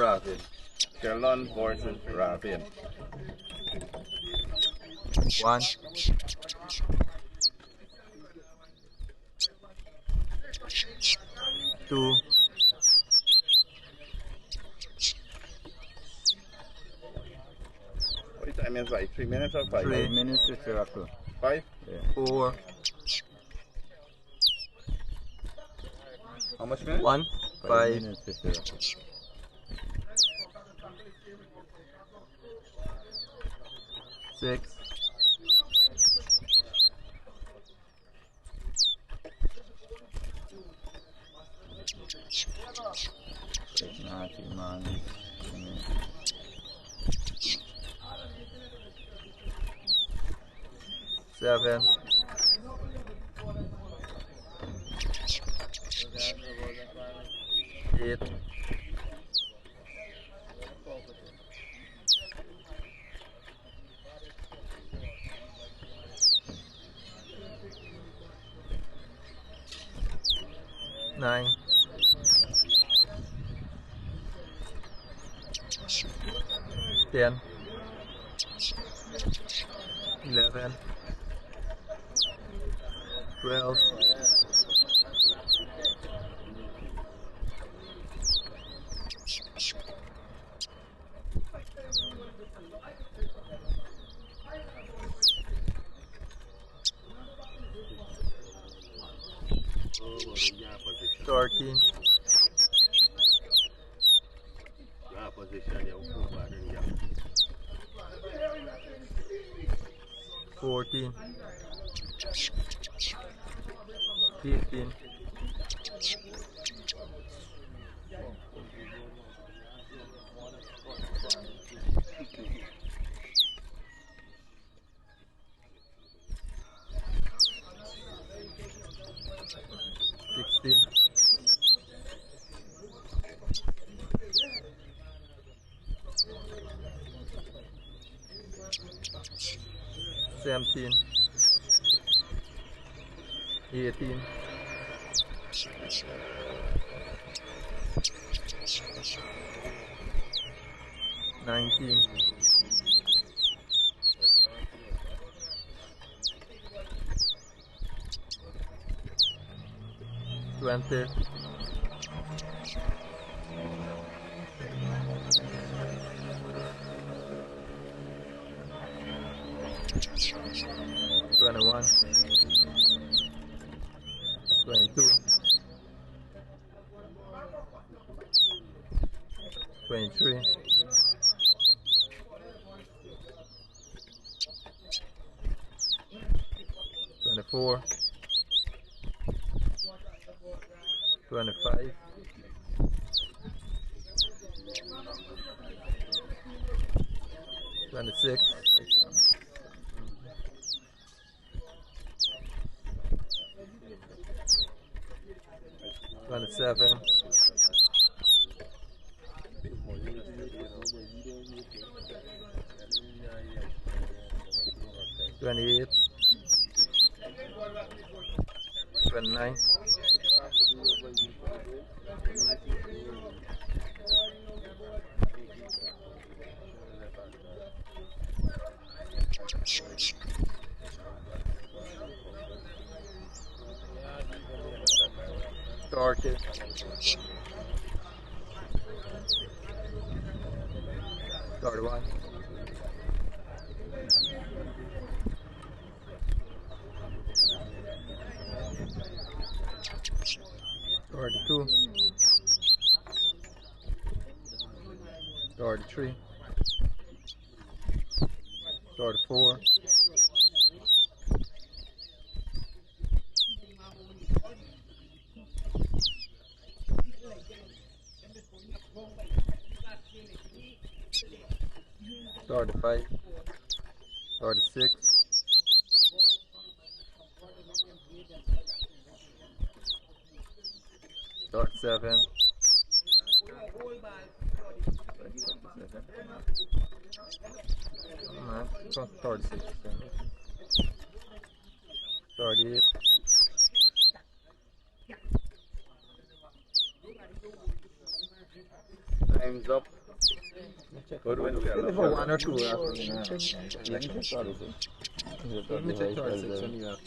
Ravin. Sheldon versus Ravin. 1, 2, What time is like 3 minutes or 5? 3 minutes to circle. 5? 4, How much minutes? 1, 5, minutes to circle. 6, Naughty man. 7, 8, 9, 10, 11, 12, 13, 14, 15, 16, 17, 18, 19, 20, 21, 22, 23, 24, 25, 26, 27, 28, 29, 30, 31, 32, 33, 34, 35, 36, 37, 36, 38, Time's up. Or when Maybe Sheldon for go. one or two. Let me check 36. Let me check 36 when you have.